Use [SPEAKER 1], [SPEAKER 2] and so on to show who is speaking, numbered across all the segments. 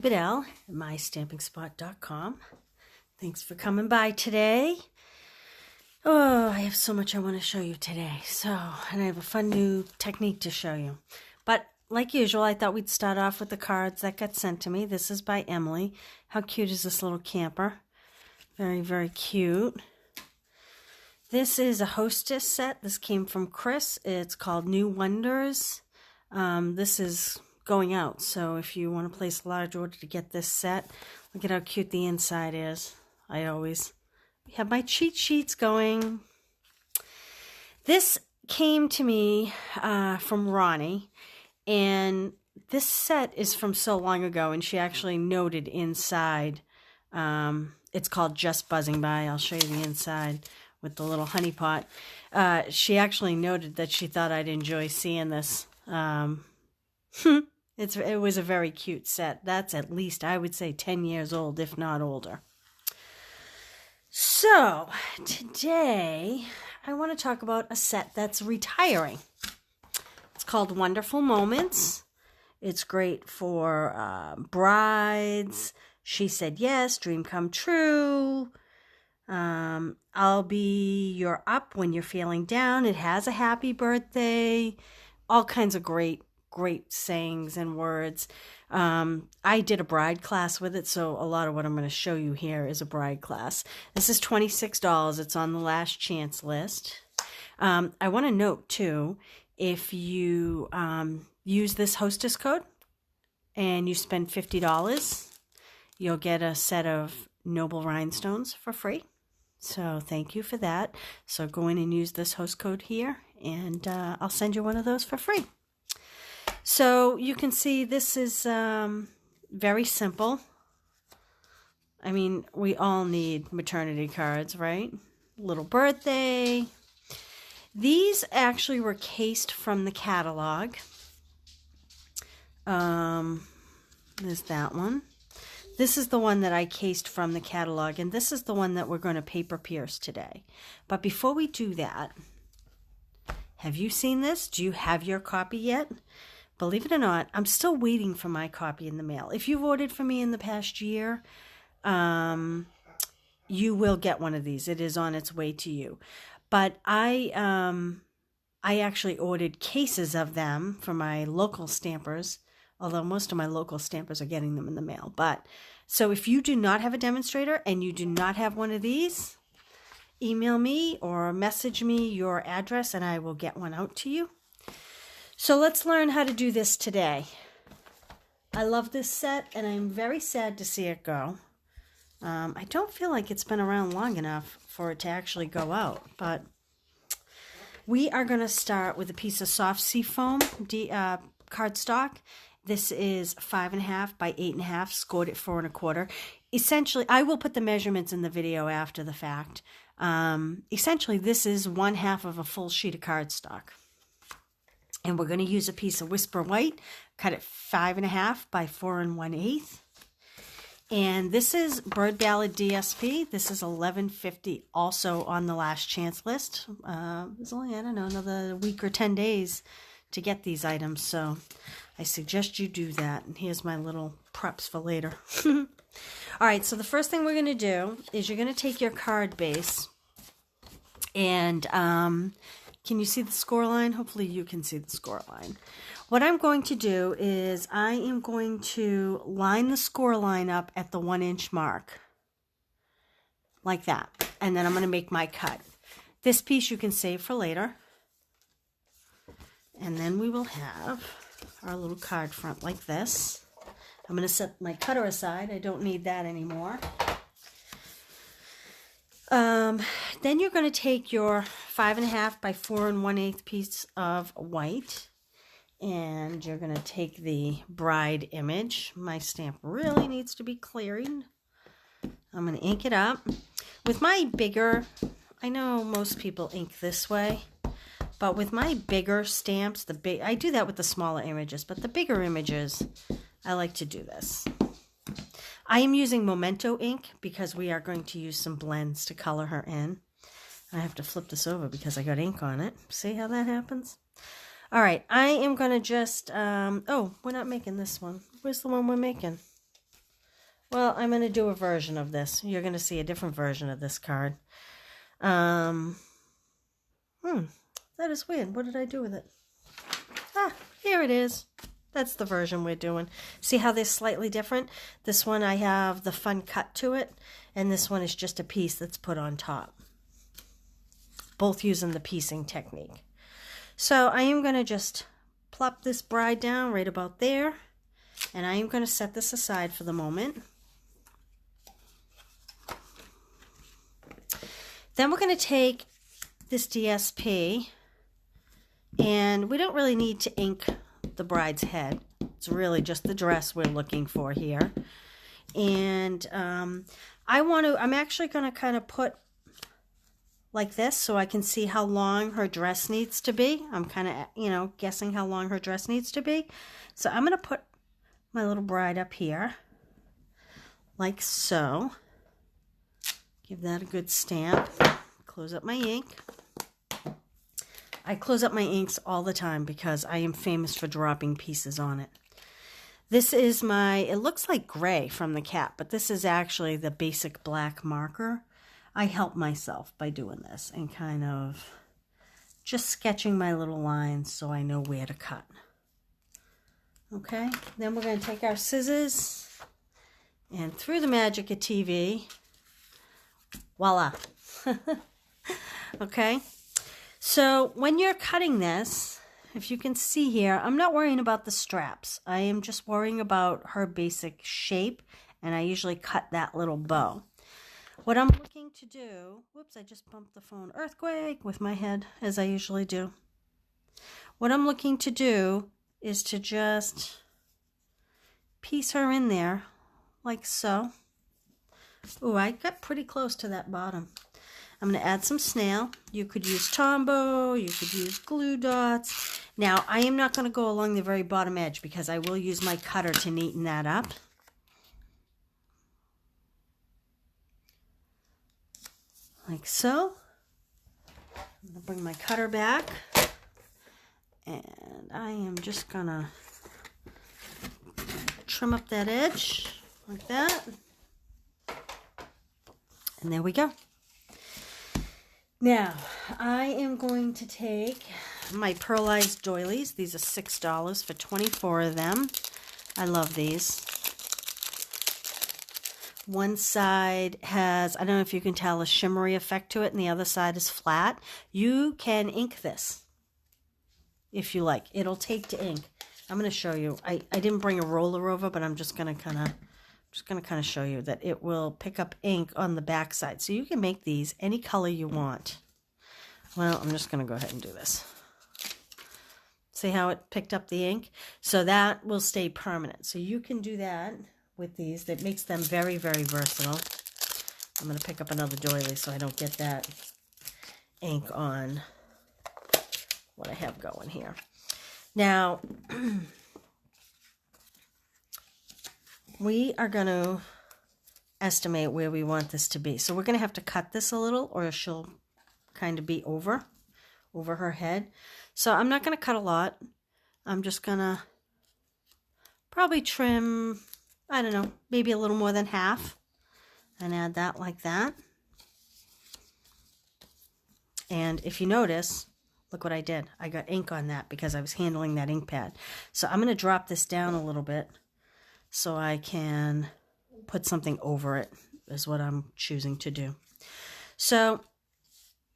[SPEAKER 1] Bidell at mystampingspot.com. Thanks for coming by today. Oh, I have so much I want to show you today. And I have a fun new technique to show you. But like usual, I thought we'd start off with the cards that got sent to me. This is by Emily. How cute is this little camper? Very, very cute. This is a Hostess set. This came from Chris. It's called New Wonders. This is going out, so if you want to place a large order to get this set, look at how cute the inside is. I always have my cheat sheets going. This came to me from Ronnie, and this set is from so long ago, and she actually noted inside, it's called Just Buzzing By. I'll show you the inside with the little honey pot. She actually noted that she thought I'd enjoy seeing this. It was a very cute set. That's at least, I would say, 10 years old, if not older. So, today, I want to talk about a set that's retiring. It's called Wonderful Moments. It's great for brides. She Said Yes, Dream Come True. I'll Be Your Up When You're Feeling Down. It has a happy birthday. All kinds of great sayings and words. I did a bride class with it, so a lot of what I'm going to show you here is a bride class. This is $26. It's on the last chance list. I want to note, too, if you use this Hostess code and you spend $50, you'll get a set of Nible Rhinestones for free. So thank you for that. So go in and use this host code here, and I'll send you one of those for free. So you can see this is very simple. I mean, we all need maternity cards, right? Little birthday. These actually were cased from the catalog. There's that one. This is the one that I cased from the catalog, and this is the one that we're going to paper pierce today. But before we do that, have you seen this? Do you have your copy yet? Believe it or not, I'm still waiting for my copy in the mail. If you've ordered for me in the past year, you will get one of these. It is on its way to you. But I actually ordered cases of them for my local stampers, although most of my local stampers are getting them in the mail. But so if you do not have a demonstrator and you do not have one of these, email me or message me your address and I will get one out to you. So let's learn how to do this today. I love this set, and I'm very sad to see it go. I don't feel like it's been around long enough for it to actually go out, but we are going to start with a piece of soft Seafoam cardstock. This is 5.5 by 8.5, scored at 4 1/4. Essentially, I will put the measurements in the video after the fact. Essentially, this is 1/2 of a full sheet of cardstock. And we're going to use a piece of Whisper White, cut it 5.5 by 4 1/8. And this is Ballard DSP. This is $11.50, also on the last chance list. There's only, I don't know, another week or 10 days to get these items. So I suggest you do that. And here's my little preps for later. All right, so the first thing we're going to do is you're going to take your card base and can you see the score line? Hopefully you can see the score line. What I'm going to do is I am going to line the score line up at the 1-inch mark. Like that. And then I'm going to make my cut. This piece you can save for later. And then we will have our little card front like this. I'm going to set my cutter aside. I don't need that anymore. Then you're going to take your 5.5 by 4 1/8 piece of white, and you're going to take the bride image. My stamp really needs to be clearing. I'm going to ink it up. With my bigger, I know most people ink this way, but with my bigger stamps, I do that with the smaller images, but the bigger images, I like to do this. I am using Momento ink because we are going to use some blends to color her in. I have to flip this over because I got ink on it. See how that happens? All right, I am going to just, oh, we're not making this one. Where's the one we're making? Well, I'm going to do a version of this. You're going to see a different version of this card. That is weird. What did I do with it? Ah, here it is. That's the version we're doing. See how they're slightly different? This one I have the fun cut to it, and this one is just a piece that's put on top. Both using the piecing technique. So I am going to just plop this bride down right about there, and I am going to set this aside for the moment. Then we're going to take this DSP, and we don't really need to ink the bride's head. It's really just the dress we're looking for here. And I'm actually going to kind of put like this so I can see how long her dress needs to be. I'm kind of, guessing how long her dress needs to be. So I'm going to put my little bride up here like so. Give that a good stamp. Close up my ink. I close up my inks all the time because I am famous for dropping pieces on it. This is it looks like gray from the cat, but this is actually the basic black marker. I help myself by doing this and kind of just sketching my little lines so I know where to cut. Okay, then we're going to take our scissors and through the magic of TV, voila. Okay, so when you're cutting this, if you can see here, I'm not worrying about the straps. I am just worrying about her basic shape, and I usually cut that little bow. What I'm looking to do, whoops, I just bumped the phone, earthquake with my head, as I usually do. What I'm looking to do is to just piece her in there, like so. Ooh, I got pretty close to that bottom. I'm going to add some snail. You could use Tombow, you could use glue dots. Now, I am not going to go along the very bottom edge because I will use my cutter to neaten that up. Like so. I'm going to bring my cutter back. And I am just going to trim up that edge like that. And there we go. Now, I am going to take my Pearlized Doilies. These are $6 for 24 of them. I love these. One side has, I don't know if you can tell, a shimmery effect to it, and the other side is flat. You can ink this if you like. It'll take to ink. I'm going to show you. I didn't bring a roller over, but I'm just going to kind of show you that it will pick up ink on the back side. So you can make these any color you want. Well, I'm just going to go ahead and do this. See how it picked up the ink? So that will stay permanent. So you can do that with these. That makes them very, very versatile. I'm going to pick up another doily so I don't get that ink on what I have going here. Now, we are going to estimate where we want this to be. So we're going to have to cut this a little, or she'll kind of be over her head. So I'm not going to cut a lot. I'm just going to probably trim, I don't know, maybe a little more than half, and add that like that. And if you notice, look what I did. I got ink on that because I was handling that ink pad. So I'm going to drop this down a little bit so I can put something over it, is what I'm choosing to do. So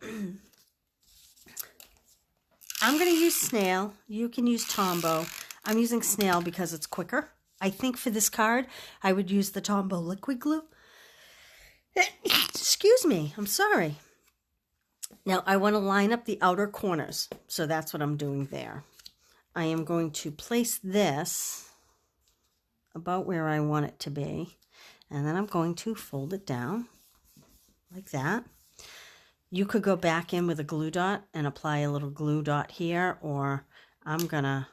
[SPEAKER 1] I'm going to use snail. You can use Tombow. I'm using snail because it's quicker. I think for this card, I would use the Tombow liquid glue. Excuse me, I'm sorry. Now, I want to line up the outer corners, so that's what I'm doing there. I am going to place this about where I want it to be, and then I'm going to fold it down like that. You could go back in with a glue dot and apply a little glue dot here, or I'm going to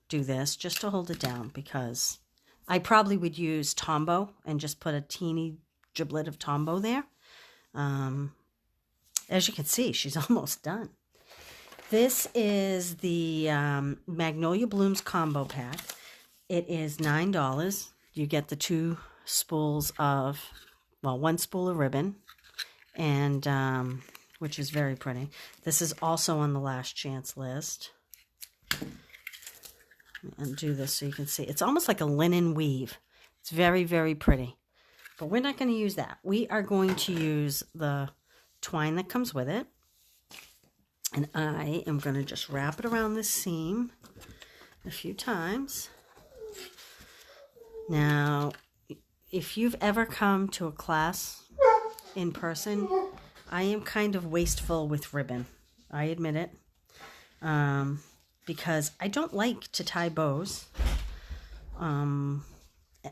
[SPEAKER 1] do this just to hold it down because I probably would use Tombow and just put a teeny giblet of Tombow there. As you can see, she's almost done. This is the Magnolia Blooms combo pack. It is $9. You get the 2 spools of, well, 1 spool of ribbon, and which is very pretty. This is also on the last chance list. Let me undo this so you can see. It's almost like a linen weave. It's very, very pretty. But we're not going to use that. We are going to use the twine that comes with it. And I am going to just wrap it around this seam a few times. Now, if you've ever come to a class in person, I am kind of wasteful with ribbon. I admit it. Because I don't like to tie bows.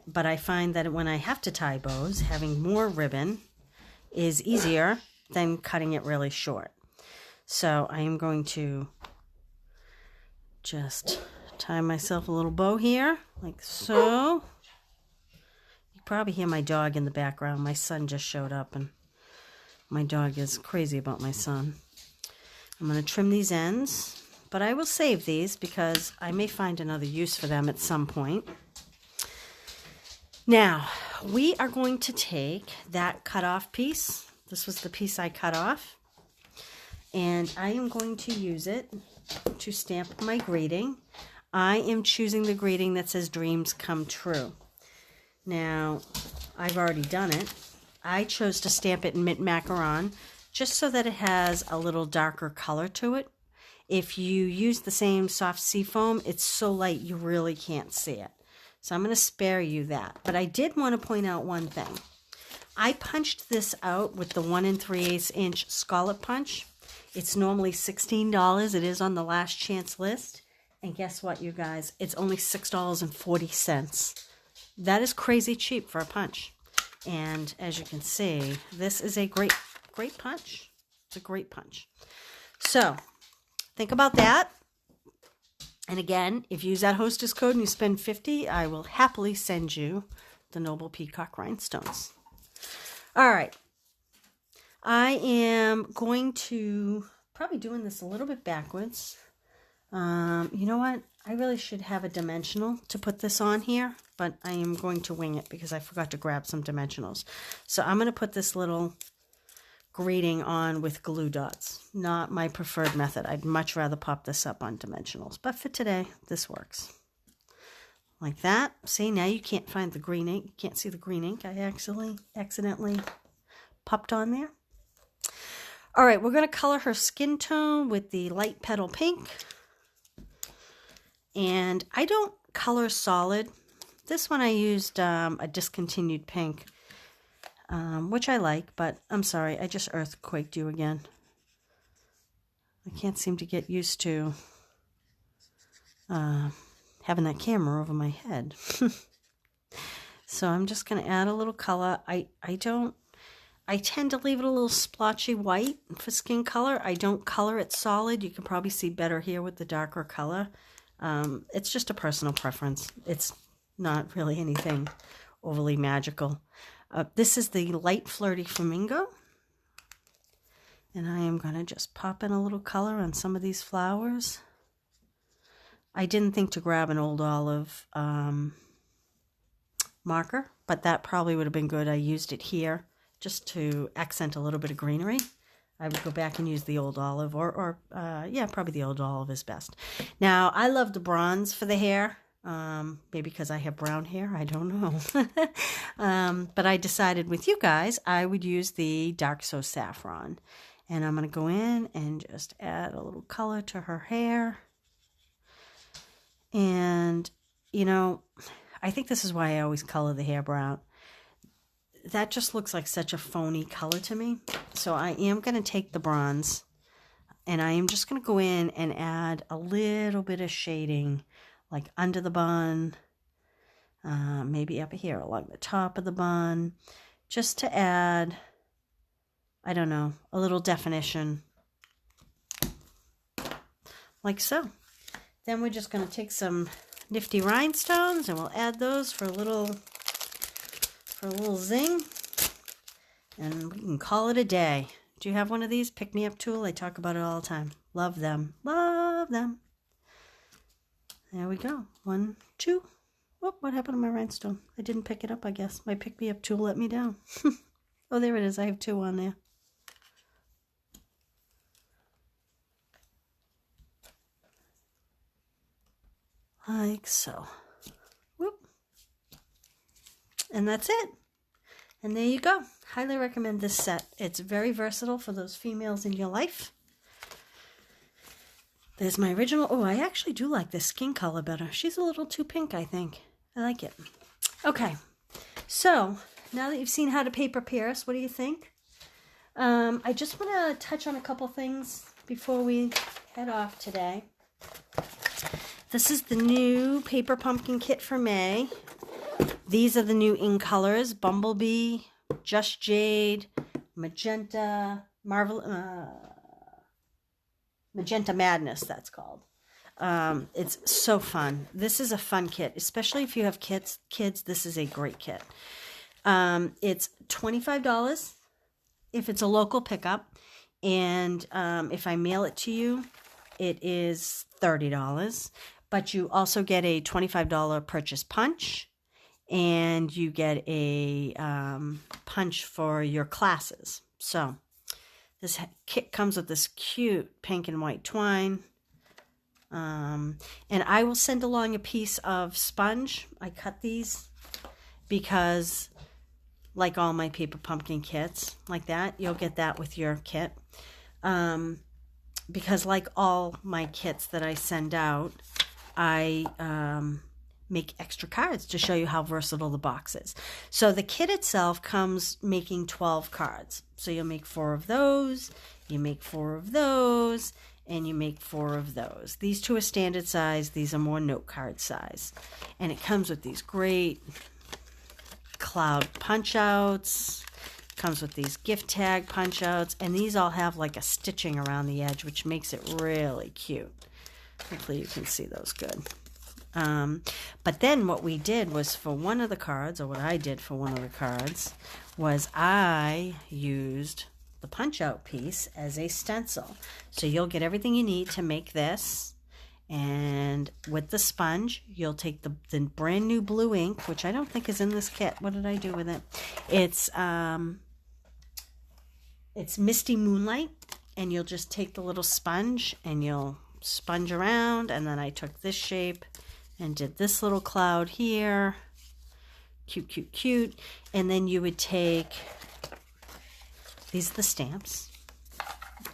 [SPEAKER 1] But I find that when I have to tie bows, having more ribbon is easier than cutting it really short. So I am going to just tie myself a little bow here, like so. You probably hear my dog in the background. My son just showed up, and my dog is crazy about my son. I'm going to trim these ends, but I will save these because I may find another use for them at some point. Now, we are going to take that cut off piece. This was the piece I cut off. And I am going to use it to stamp my greeting. I am choosing the greeting that says Dreams Come True. Now, I've already done it. I chose to stamp it in mint macaron just so that it has a little darker color to it. If you use the same soft seafoam, it's so light you really can't see it. So I'm going to spare you that. But I did want to point out one thing. I punched this out with the 1 3/8 inch scallop punch. It's normally $16. It is on the last chance list. And guess what, you guys? It's only $6.40. That is crazy cheap for a punch. And as you can see, this is a great punch. It's a great punch. So think about that. And again, if you use that Hostess code and you spend $50, I will happily send you the Nible Peacock Rhinestones. All right. I am going to probably doing this a little bit backwards. You know what? I really should have a dimensional to put this on here, but I am going to wing it because I forgot to grab some dimensionals. So I'm going to put this little greeting on with glue dots. Not my preferred method. I'd much rather pop this up on dimensionals. But for today, this works. Like that. See, now you can't find the green ink. You can't see the green ink I accidentally popped on there. All right, we're going to color her skin tone with the light petal pink. And I don't color solid. This one I used a discontinued pink, which I like, but I'm sorry, I just earthquaked you again. I can't seem to get used to having that camera over my head. So I'm just going to add a little color. I tend to leave it a little splotchy white for skin color. I don't color it solid. You can probably see better here with the darker color. It's just a personal preference. It's not really anything overly magical. This is the light flirty flamingo. And I am going to just pop in a little color on some of these flowers. I didn't think to grab an Old Olive marker, but that probably would have been good. I used it here just to accent a little bit of greenery. I would go back and use the Old Olive, or probably the Old Olive is best. Now, I love the bronze for the hair. Maybe because I have brown hair, I don't know. But I decided with you guys, I would use the Dark So Saffron. And I'm going to go in and just add a little color to her hair. And, you know, I think this is why I always color the hair brown. That just looks like such a phony color to me. So I am going to take the bronze and I am just going to go in and add a little bit of shading, like under the bun, maybe up here along the top of the bun, just to add, I don't know, a little definition, like so. Then we're just going to take some nifty rhinestones and we'll add those for a little zing, and we can call it a day. Do you have one of these pick-me-up tool? I talk about it all the time. Love them. Love them. There we go. 1, 2. Whoop, what happened to my rhinestone? I didn't pick it up, I guess. My pick-me-up tool let me down. Oh, there it is. I have 2 on there. Like so. Whoop. And that's it. And there you go. Highly recommend this set. It's very versatile for those females in your life. There's my original. Oh, I actually do like this skin color better. She's a little too pink, I think. I like it. Okay. So, now that you've seen how to paper pierce, what do you think? I just want to touch on a couple things before we head off today. This is the new paper pumpkin kit for May. These are the new in colors: Bumblebee, Just Jade, Magenta, Magenta Madness, that's called. It's so fun. This is a fun kit, especially if you have kids. This is a great kit. It's $25 if it's a local pickup, and if I mail it to you, it is $30. But you also get a $25 purchase punch, and you get a punch for your classes. So this kit comes with this cute pink and white twine. And I will send along a piece of sponge. I cut these because, like all my paper pumpkin kits, like that, you'll get that with your kit. Because like all my kits that I send out, I make extra cards to show you how versatile the box is. So the kit itself comes making 12 cards. So you'll make 4 of those, you make 4 of those, and you make 4 of those. These 2 are standard size, these are more note card size. And it comes with these great cloud punch outs, comes with these gift tag punch outs, and these all have like a stitching around the edge, which makes it really cute. Hopefully you can see those good. But then what we did was, for one of the cards, or what I did for one of the cards, was I used the punch out piece as a stencil. So you'll get everything you need to make this, and with the sponge you'll take the brand new blue ink, which I don't think is in this kit. What did I do with it? It's Misty Moonlight, and you'll just take the little sponge and you'll sponge around, and then I took this shape and did this little cloud here. Cute, cute, cute. And then you would take, these are the stamps.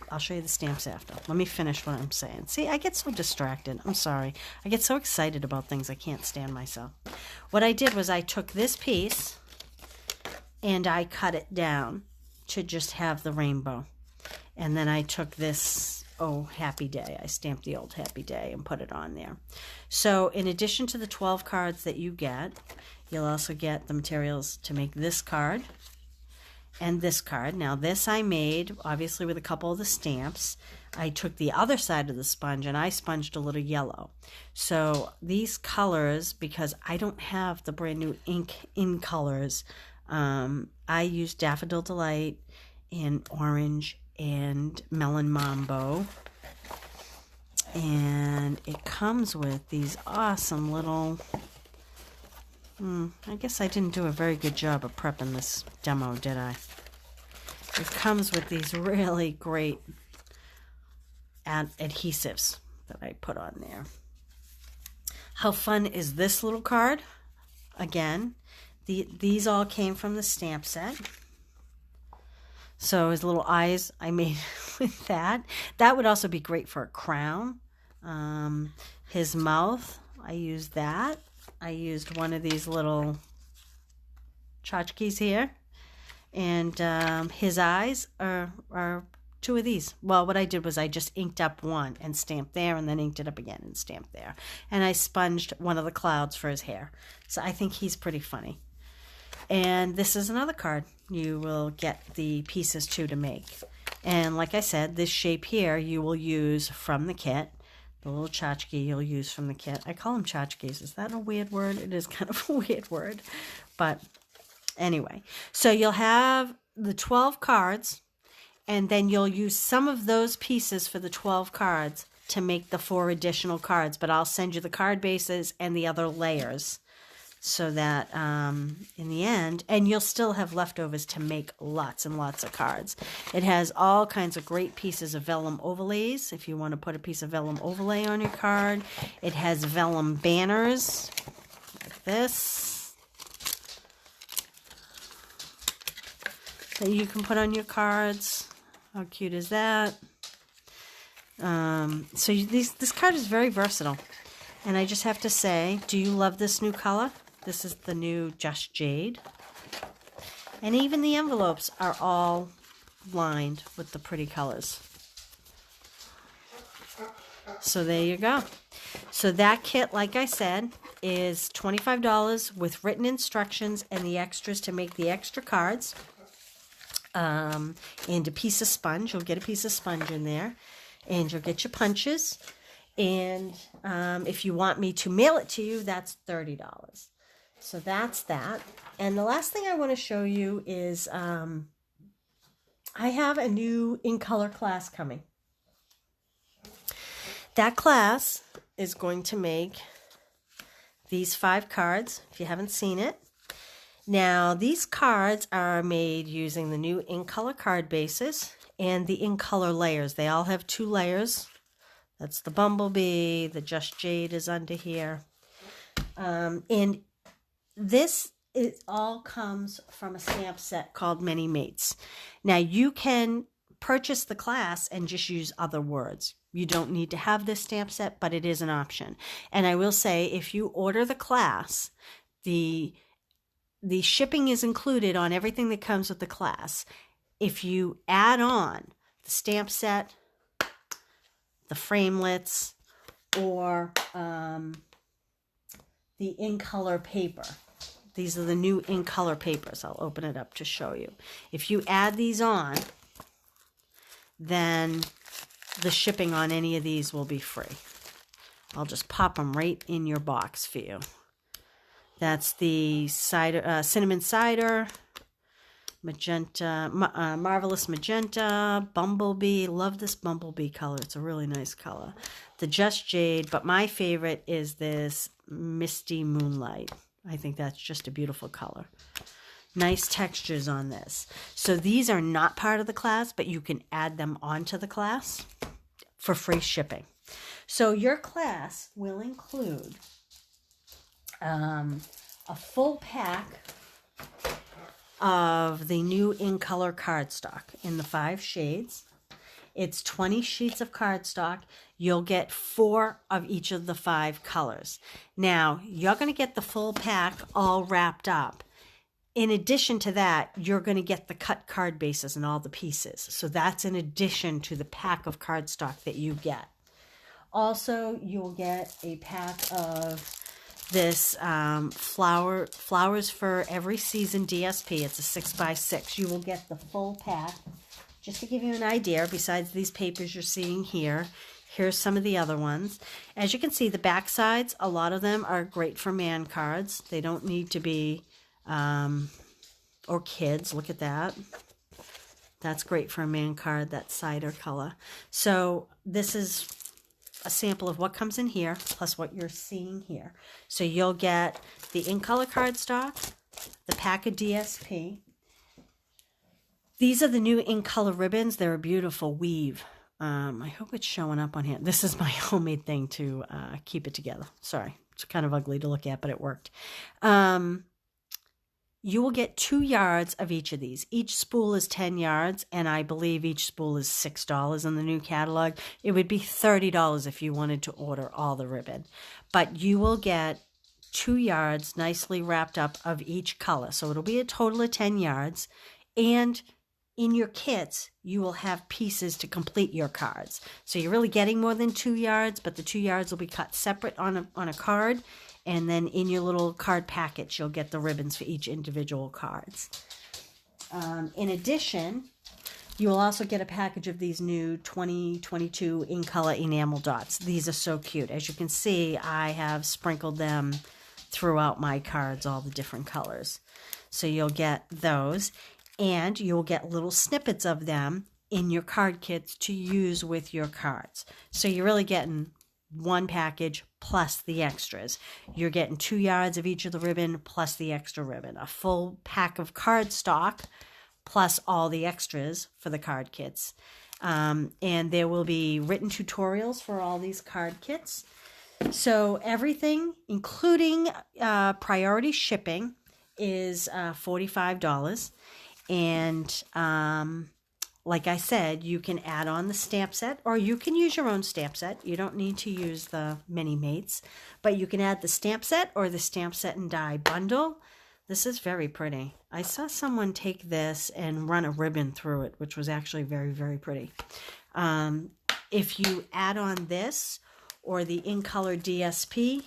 [SPEAKER 1] I'll show you the stamps after. Let me finish what I'm saying. See, I get so distracted. I'm sorry. I get so excited about things I can't stand myself. What I did was I took this piece and I cut it down to just have the rainbow. And then I took this, Happy Day. I stamped the old Happy Day and put it on there. So in addition to the 12 cards that you get, you'll also get the materials to make this card and this card. Now this I made, obviously, with a couple of the stamps. I took the other side of the sponge and I sponged a little yellow. So these colors, because I don't have the brand new ink in colors, I used Daffodil Delight and Orange and Melon Mambo, and it comes with these awesome little, I guess I didn't do a very good job of prepping this demo, did I? It comes with these really great adhesives that I put on there. How fun is this little card? Again, these all came from the stamp set. So his little eyes I made with that. That would also be great for a crown. His mouth, I used that. I used one of these little tchotchkes here. And his eyes are 2 of these. Well, what I did was I just inked up one and stamped there, and then inked it up again and stamped there. And I sponged one of the clouds for his hair. So I think he's pretty funny. And this is another card you will get the pieces to make. And like I said, this shape here you will use from the kit. The little tchotchke you'll use from the kit. I call them tchotchkes. Is that a weird word? It is kind of a weird word. But anyway, so you'll have the 12 cards, and then you'll use some of those pieces for the 12 cards to make the 4 additional cards. But I'll send you the card bases and the other layers so that in the end, and you'll still have leftovers to make lots and lots of cards. It has all kinds of great pieces of vellum overlays if you want to put a piece of vellum overlay on your card. It has vellum banners like this that you can put on your cards. How cute is that? This card is very versatile. And I just have to say, do you love this new color? This is the new Just Jade. And even the envelopes are all lined with the pretty colors. So there you go. So that kit, like I said, is $25 with written instructions and the extras to make the extra cards. And a piece of sponge. You'll get a piece of sponge in there. And you'll get your punches. And if you want me to mail it to you, that's $30. So that's that. And the last thing I want to show you is I have a new in color class coming. That class is going to make these 5 cards, if you haven't seen it. Now, these cards are made using the new in color card bases and the in color layers. They all have 2 layers. That's the Bumblebee, the Just Jade is under here. And this all comes from a stamp set called Many Mates. Now, you can purchase the class and just use other words. You don't need to have this stamp set, but it is an option. And I will say, if you order the class, the shipping is included on everything that comes with the class. If you add on the stamp set, the framelits, or the in-color paper. These are the new in-color papers. I'll open it up to show you. If you add these on, then the shipping on any of these will be free. I'll just pop them right in your box for you. That's the cider, cinnamon cider, magenta, marvelous magenta, bumblebee. Love this bumblebee color. It's a really nice color. The Just Jade, but my favorite is this misty moonlight. I think that's just a beautiful color. Nice textures on this. So these are not part of the class, but you can add them onto the class for free shipping. So your class will include a full pack of the new in color cardstock in the 5 shades. It's 20 sheets of cardstock. You'll get 4 of each of the 5 colors. Now, you're going to get the full pack all wrapped up. In addition to that, you're going to get the cut card bases and all the pieces. So that's in addition to the pack of cardstock that you get. Also, you'll get a pack of this Flowers for Every Season DSP. It's a 6x6. You will get the full pack. Just to give you an idea, besides these papers you're seeing here, here's some of the other ones. As you can see, the back sides, a lot of them are great for man cards. They don't need to be, or kids. Look at that. That's great for a man card, that cider color. So this is a sample of what comes in here, plus what you're seeing here. So you'll get the in-color cardstock, the pack of DSP. These are the new in-color ribbons. They're a beautiful weave. I hope it's showing up on here. This is my homemade thing to keep it together. Sorry, it's kind of ugly to look at, but it worked. You will get 2 yards of each of these. Each spool is 10 yards, and I believe each spool is $6 in the new catalog. It would be $30 if you wanted to order all the ribbon. But you will get 2 yards nicely wrapped up of each color. So it'll be a total of 10 yards. And in your kits, you will have pieces to complete your cards. So you're really getting more than 2 yards, but the 2 yards will be cut separate on a card. And then in your little card package, you'll get the ribbons for each individual cards. In addition, you will also get a package of these new 2022 in color enamel dots. These are so cute. As you can see, I have sprinkled them throughout my cards, all the different colors. So you'll get those, and you'll get little snippets of them in your card kits to use with your cards. So you're really getting one package plus the extras. You're getting 2 yards of each of the ribbon plus the extra ribbon, a full pack of cardstock plus all the extras for the card kits. And there will be written tutorials for all these card kits. So everything, including priority shipping, is $45. And like I said, you can add on the stamp set, or you can use your own stamp set. You don't need to use the mini mates, but you can add the stamp set or the stamp set and die bundle. This is very pretty. I saw someone take this and run a ribbon through it, which was actually very, very pretty. If you add on this or the in color DSP,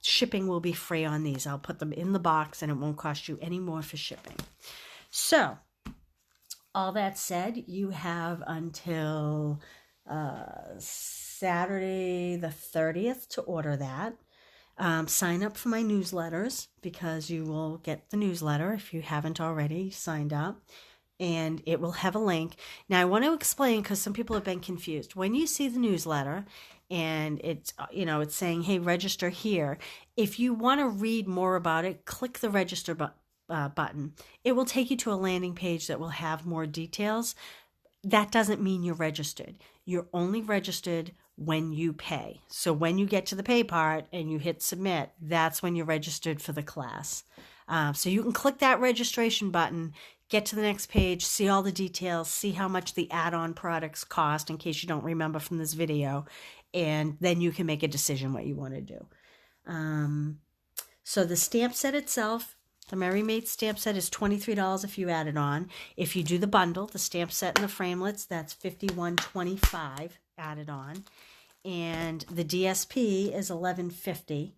[SPEAKER 1] shipping will be free on these. I'll put them in the box and it won't cost you any more for shipping. So, all that said, you have until Saturday the 30th to order that. Sign up for my newsletters because you will get the newsletter if you haven't already signed up. And it will have a link. Now, I want to explain because some people have been confused. When you see the newsletter and it's, it's saying, hey, register here. If you want to read more about it, click the register button. It will take you to a landing page that will have more details. That doesn't mean you're registered. You're only registered when you pay. So when you get to the pay part and you hit submit, that's when you're registered for the class. So you can click that registration button, get to the next page, see all the details, see how much the add-on products cost in case you don't remember from this video, and then you can make a decision what you want to do. So the stamp set itself, the Merry Maid stamp set, is $23 if you add it on. If you do the bundle, the stamp set and the framelits, that's $51.25 added on. And the DSP is $11.50.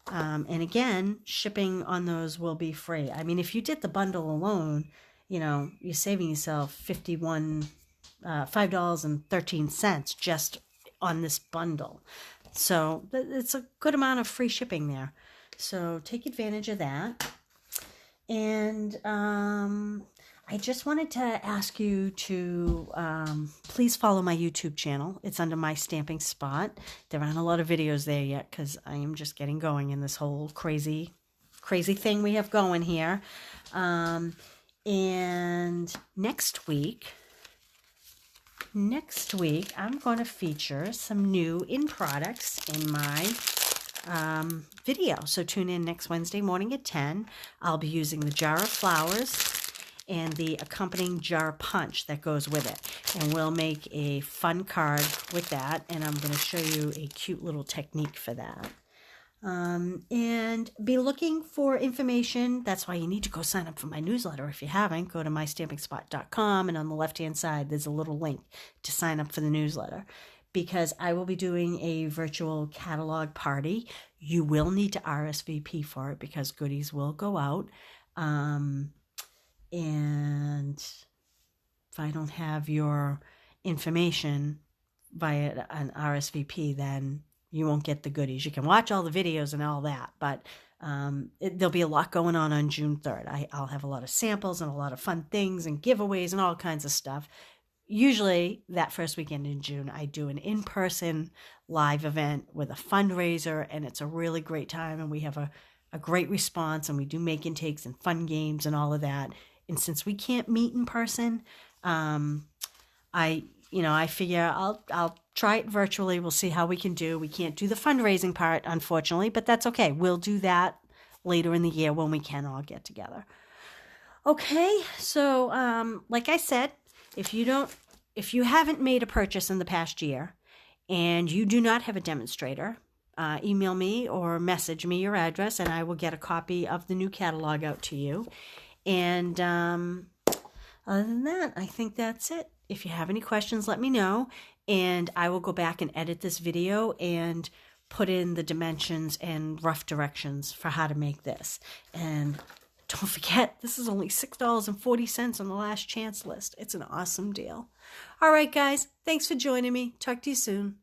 [SPEAKER 1] And again, shipping on those will be free. I mean, if you did the bundle alone, you're saving yourself $5.13 just on this bundle. So it's a good amount of free shipping there. So take advantage of that. And I just wanted to ask you to please follow my YouTube channel. It's under My Stamping Spot. There aren't a lot of videos there yet because I am just getting going in this whole crazy thing we have going here. And next week, I'm going to feature some new products in my video. So tune in next Wednesday morning at 10. I'll be using the jar of flowers and the accompanying jar punch that goes with it. And we'll make a fun card with that. And I'm going to show you a cute little technique for that. And be looking for information. That's why you need to go sign up for my newsletter. If you haven't, go to mystampingspot.com, and on the left-hand side, there's a little link to sign up for the newsletter, because I will be doing a virtual catalog party. You will need to RSVP for it because goodies will go out. And if I don't have your information via an RSVP, then you won't get the goodies. You can watch all the videos and all that, but there'll be a lot going on June 3rd. I'll have a lot of samples and a lot of fun things and giveaways and all kinds of stuff. Usually that first weekend in June, I do an in-person live event with a fundraiser, and it's a really great time, and we have a great response, and we do make and takes and fun games and all of that. And since we can't meet in person, I figure I'll try it virtually. We'll see how we can do. We can't do the fundraising part, unfortunately, but that's okay. We'll do that later in the year when we can all get together. Okay, so like I said, if you haven't made a purchase in the past year and you do not have a demonstrator, email me or message me your address, and I will get a copy of the new catalog out to you. And other than that, I think that's it. If you have any questions, let me know, and I will go back and edit this video and put in the dimensions and rough directions for how to make this. And don't forget, this is only $6.40 on the last chance list. It's an awesome deal. All right, guys, thanks for joining me. Talk to you soon.